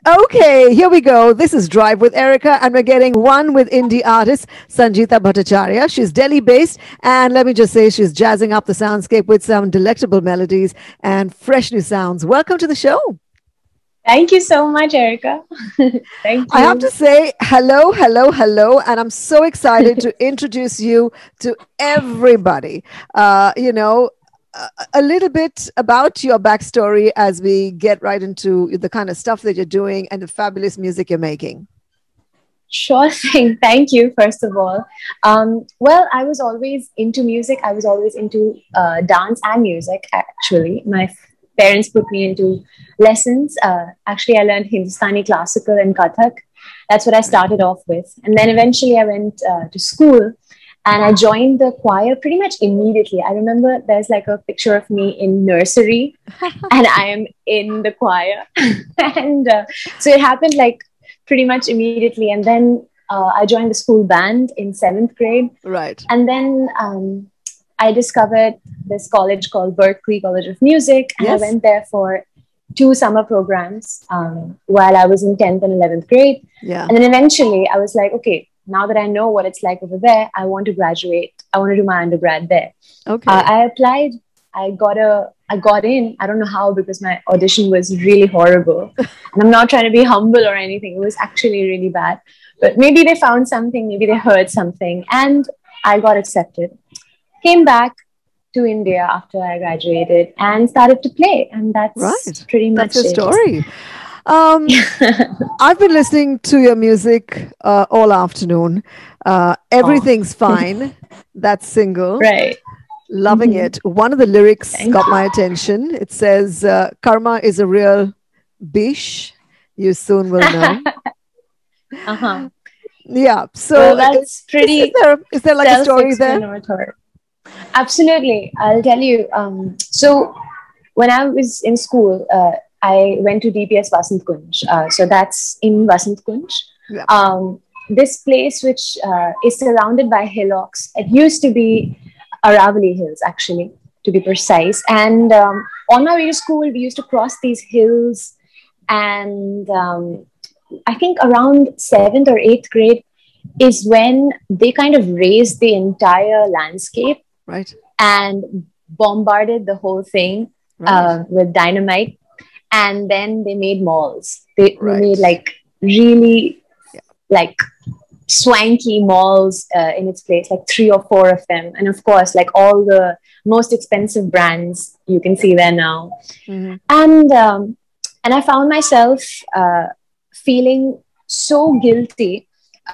Okay, here we go. This is Drive with Erica, and we're getting one with indie artist Sanjeeta Bhattacharya. She's Delhi based, and let me just say, she's jazzing up the soundscape with some delectable melodies and fresh new sounds. Welcome to the show. Thank you so much, Erica. Thank I have to you. say hello, hello, hello, and I'm so excited to introduce you to everybody. A little bit about your backstory as we get right into the kind of stuff that you're doing and the fabulous music you're making. Sure thing. Thank you, first of all. Well, I was always into music. I was always into dance and music, actually. My parents put me into lessons. Actually, I learned Hindustani classical and Kathak. That's what I started off with. And then eventually I went to school and I joined the choir pretty much immediately. I remember there's like a picture of me in nursery and I am in the choir. and so it happened like pretty much immediately. And then I joined the school band in seventh grade. Right. And then I discovered this college called Berklee College of Music. And Yes. I went there for 2 summer programs while I was in 10th and 11th grade. Yeah. And then eventually I was like, okay, now that I know what it's like over there, I want to graduate. I want to do my undergrad there. Okay. I applied. I got in. I don't know how, because my audition was really horrible. And I'm not trying to be humble or anything. It was actually really bad. But maybe they found something. Maybe they heard something. And I got accepted. Came back to India after I graduated and started to play. And that's Right. pretty much That's the it. story. I've been listening to your music all afternoon. Everything's Fine. That single. Right. Loving it. One of the lyrics Thank got you. my attention. It says, karma is a real bish. You soon will know. Uh-huh. Yeah. So Well, that's pretty is there like a story there? self-explanatory. Absolutely. I'll tell you. So when I was in school, I went to DPS Vasant Kunj. So that's in Vasant Kunj. Yeah. This place, which is surrounded by hillocks, it used to be Aravali Hills, actually, to be precise. And on my way to school, we used to cross these hills. And I think around 7th or 8th grade is when they kind of raised the entire landscape Right. and bombarded the whole thing Right. with dynamite. And then they made malls. They Right. made like really Yeah. like swanky malls in its place, like 3 or 4 of them. And of course, like all the most expensive brands you can see there now. Mhm. And I found myself feeling so guilty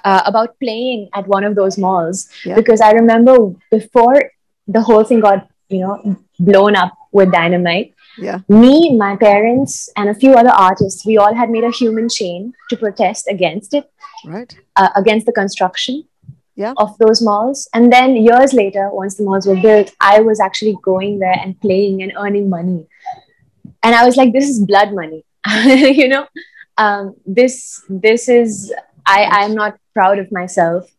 about playing at one of those malls, Yeah. because I remember before the whole thing got, you know, blown up with dynamite, Yeah. me, my parents, and a few other artists, we all had made a human chain to protest against it, Right. against the construction Yeah. of those malls. And then years later, once the malls were built, I was actually going there and playing and earning money. And I was like, this is blood money. you know, this is, I'm not proud of myself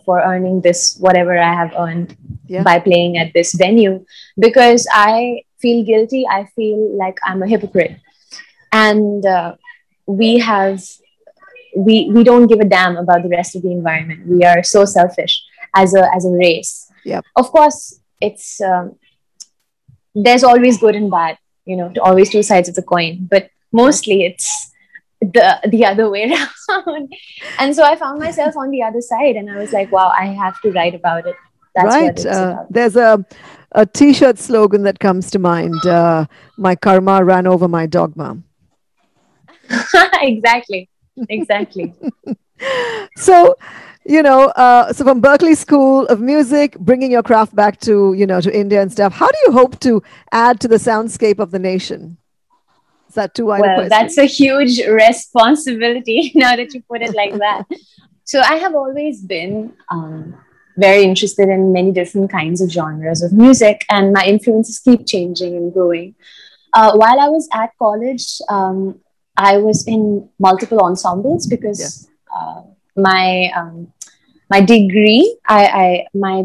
for earning this, whatever I have earned Yeah. by playing at this venue, because I feel guilty. I feel like I'm a hypocrite. And we have, we don't give a damn about the rest of the environment. We are so selfish as a race. Yep. Of course, it's, there's always good and bad, you know, to always two sides of the coin, but mostly it's the other way around. And so I found myself on the other side, and I was like, wow, I have to write about it. That's what Right. it's about. There's a T-shirt slogan that comes to mind. My karma ran over my dogma. Exactly. So, so from Berkeley School of Music, bringing your craft back to, to India and stuff, how do you hope to add to the soundscape of the nation? Is that too wide a Well, question? that's a huge responsibility now that you put it like that. So I have always been very interested in many different kinds of genres of music, and my influences keep changing and growing. While I was at college, I was in multiple ensembles because my degree, my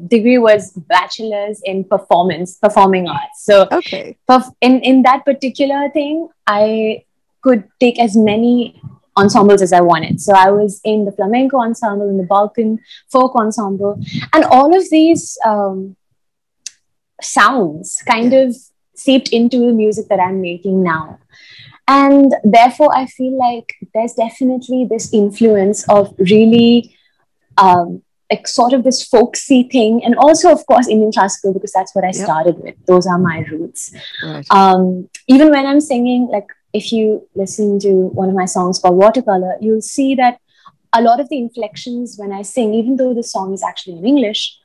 degree was bachelor's in performing arts. So Okay. in that particular thing, I could take as many ensembles as I wanted. So I was in the flamenco ensemble, in the Balkan folk ensemble, and all of these sounds kind of seeped into the music that I'm making now. And therefore, I feel like there's definitely this influence of really like sort of this folksy thing. And also, of course, Indian classical, because that's what I started with. Those are my roots. Right. Even when I'm singing, like if you listen to one of my songs called Watercolor, you'll see that a lot of the inflections when I sing, even though the song is actually in English,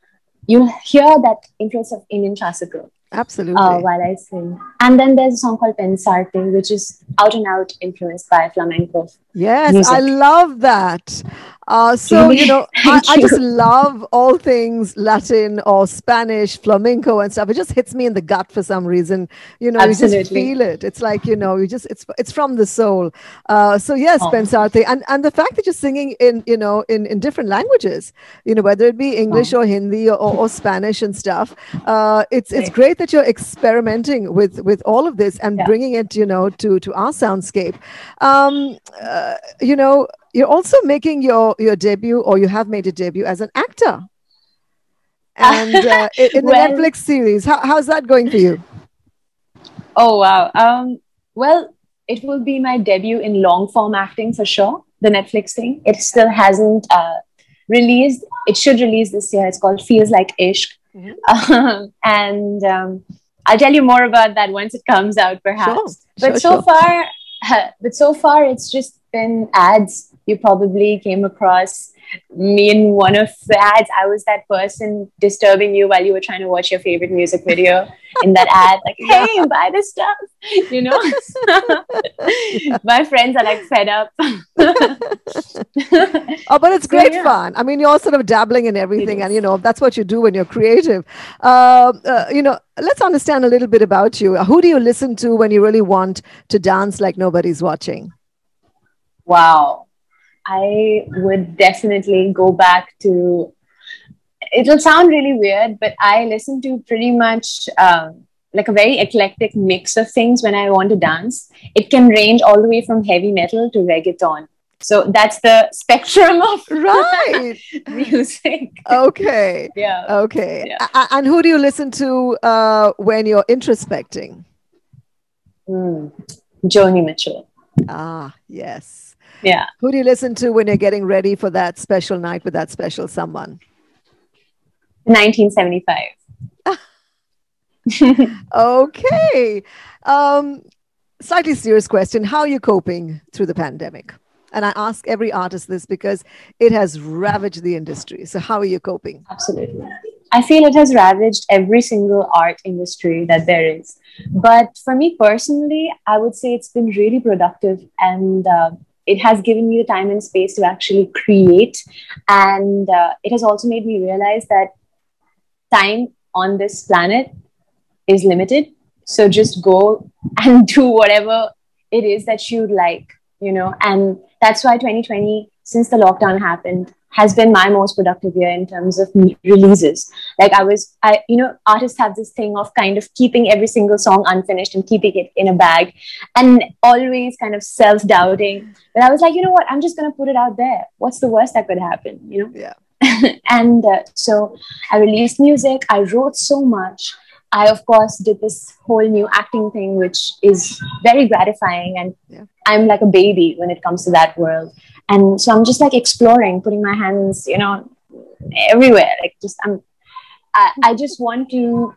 you'll hear that influence of Indian classical. Absolutely. While I sing. And then there's a song called Pensarte, which is out and out influenced by flamenco. Yes, music. I love that. So, you know, I just love all things Latin or Spanish, flamenco and stuff. It just hits me in the gut for some reason. You know, Absolutely. you just feel it. It's like, you know, it's from the soul. So yes, Pensarte. And the fact that you're singing in, you know, in different languages, you know, whether it be English or Hindi or Spanish and stuff, it's great that you're experimenting with all of this and bringing it, you know, to our soundscape. You know, you're also making your debut, or you have made a debut as an actor, and in the Netflix series. How's that going for you? Oh wow! Well, it will be my debut in long form acting for sure. The Netflix thing. It still hasn't released. It should release this year. It's called Feels Like Ishq, and I'll tell you more about that once it comes out, perhaps. But so far, it's just been ads. You probably came across me in one of the ads. I was that person disturbing you while you were trying to watch your favorite music video in that ad, like, hey, buy this stuff, you know. My friends are like fed up. Oh, but it's great fun. I mean, you're sort of dabbling in everything, and you know that's what you do when you're creative. You know, let's understand a little bit about you. Who do you listen to when you really want to dance like nobody's watching? Wow. I would definitely go back to, it'll sound really weird, but I listen to pretty much like a very eclectic mix of things when I want to dance. It can range all the way from heavy metal to reggaeton. So that's the spectrum of music. Okay. Yeah. Okay. Yeah. And who do you listen to when you're introspecting? Joni Mitchell. Ah, yes. Yeah. Who do you listen to when you're getting ready for that special night with that special someone? 1975. Okay. Slightly serious question. How are you coping through the pandemic? And I ask every artist this because it has ravaged the industry. So how are you coping? Absolutely. I feel it has ravaged every single art industry that there is. But for me personally, I would say it's been really productive, and it has given me the time and space to actually create. And it has also made me realize that time on this planet is limited. So just go and do whatever it is that you'd like, you know. And that's why 2020, since the lockdown happened, has been my most productive year in terms of releases. Like you know, artists have this thing of kind of keeping every single song unfinished and keeping it in a bag and always kind of self-doubting. But I was like, you know what, I'm just going to put it out there. What's the worst that could happen, you know? Yeah. And so I released music. I wrote so much. I, of course, did this whole new acting thing, which is very gratifying. And I'm like a baby when it comes to that world. And so I'm just like exploring, putting my hands, you know, everywhere. Like I just want to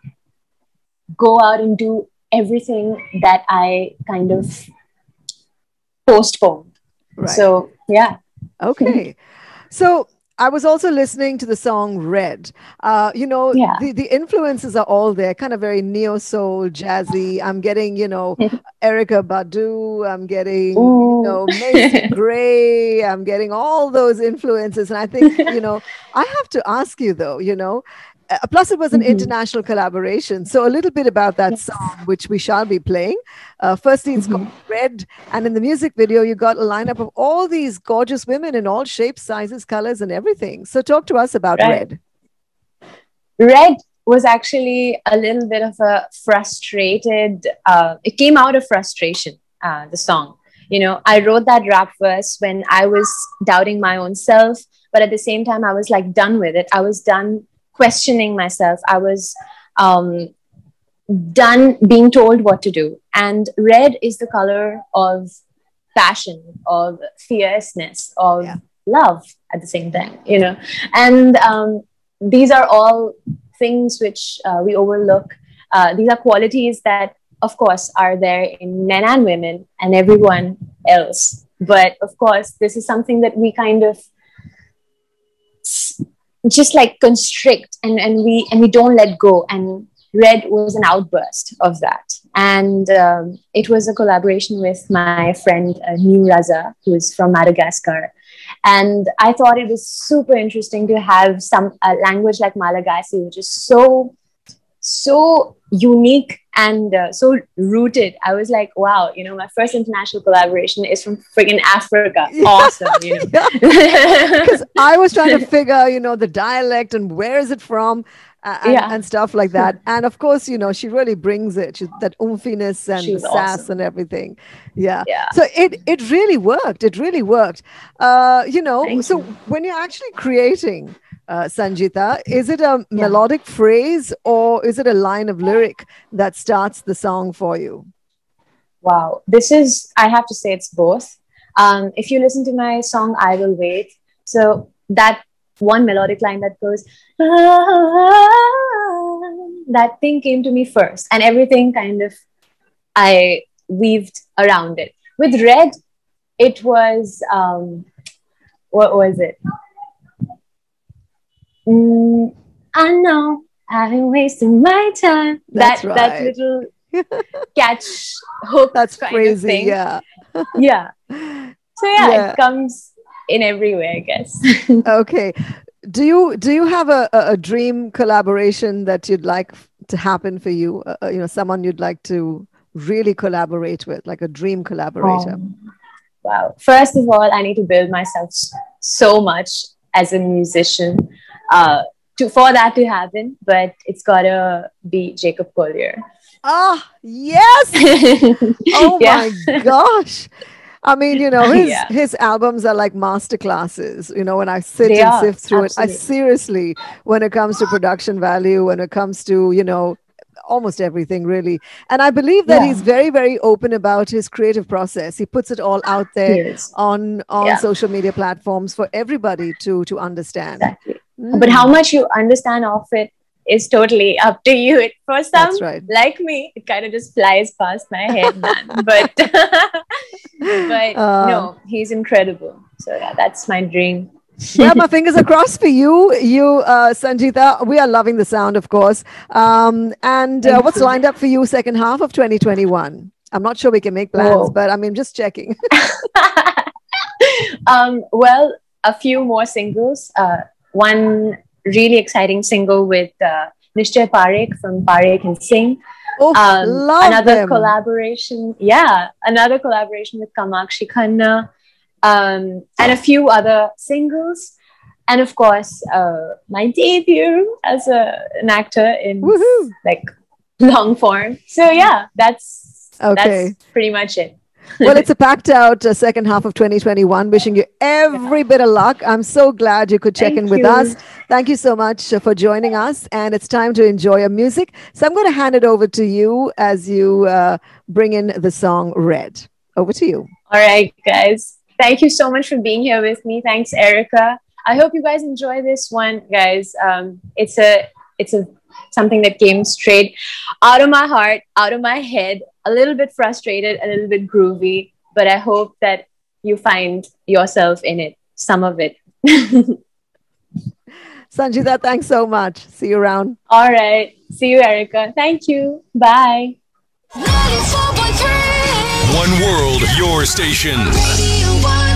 go out and do everything that I kind of postponed. Right. So, yeah. Okay. So I was also listening to the song Red. You know, the influences are all there, kind of very neo-soul, jazzy. I'm getting, you know, Erykah Badu. I'm getting, you know, Macy Gray. I'm getting all those influences. And I think, you know, I have to ask you though, you know, plus it was an international collaboration. So a little bit about that song, which we shall be playing. Firstly, it's called Red. And in the music video, you got a lineup of all these gorgeous women in all shapes, sizes, colors, and everything. So talk to us about Red. Red was actually a little bit of a frustrated, it came out of frustration, the song. You know, I wrote that rap verse when I was doubting my own self, but at the same time, I was like done with it. I was done questioning myself. I was done being told what to do. And red is the color of passion, of fierceness, of Yeah. love at the same time, you know. And these are all things which we overlook. These are qualities that, of course, are there in men and women and everyone else. But of course, this is something that we kind of just like constrict, and we don't let go. And red was an outburst of that. And it was a collaboration with my friend New Raza, who is from Madagascar. And I thought it was super interesting to have some language like Malagasy, which is so unique and so rooted. I was like, wow, you know, my first international collaboration is from friggin' Africa. Yeah. Awesome, you know. Because I was trying to figure, you know, the dialect and where is it from, and stuff like that. And of course, you know, she really brings it, that oomphiness and She's the sass awesome. and everything. Yeah. Yeah. So it really worked. It really worked. You know, Thank so you. when you're actually creating, Sanjeeta, is it a Yeah. melodic phrase or is it a line of lyric that starts the song for you? Wow. This is, I have to say, it's both. If you listen to my song, I Will Wait. So that one melodic line that goes, that thing came to me first. And everything kind of, I weaved around it. With red, it was, what was it? I know I've been wasting my time. That's that right. little catch hook That's kind crazy. of thing. Yeah. Yeah. So yeah, it comes in every way, I guess. Okay. Do you have a dream collaboration that you'd like to happen for you? You know, someone you'd like to really collaborate with, like a dream collaborator. Wow. First of all, I need to build myself so much as a musician for that to happen, but it's gotta be Jacob Collier. Ah, yes. Oh Yeah. my gosh. I mean, you know, Yeah. his albums are like master classes. You know, when I sit They and are, sift through it, I absolutely. seriously, when it comes to production value, when it comes to, you know, almost everything really. And I believe that Yeah. he's very, very open about his creative process. He puts it all out He there is. on Yeah. social media platforms for everybody to understand. Exactly. But how much you understand of it is totally up to you. For some, That's right. like me, it kind of just flies past my head, man. But no, he's incredible. So yeah, that's my dream. Well, my fingers are crossed for you, Sanjeeta. We are loving the sound, of course. And what's lined up for you second half of 2021? I'm not sure we can make plans, but I mean, just checking. Well, a few more singles. One really exciting single with Nishchay Parekh from Parekh and Singh. Oh, love another them. collaboration. Yeah, another collaboration with Kamakshi Khanna, and a few other singles. And of course, my debut as an actor in like long form. So yeah, that's pretty much it. Well, it's a packed out second half of 2021. Wishing you every bit of luck. I'm so glad you could check in with us. Thank you so much for joining us. And it's time to enjoy your music. So I'm going to hand it over to you as you bring in the song Red. Over to you. All right, guys. Thank you so much for being here with me. Thanks, Erica. I hope you guys enjoy this one, guys. It's something that came straight out of my heart, out of my head, a little bit frustrated, a little bit groovy, but I hope that you find yourself in it, some of it. Sanjeeta, thanks so much. See you around. All right. See you, Erica. Thank you. Bye. 94.3 One world, your station. Radio 1.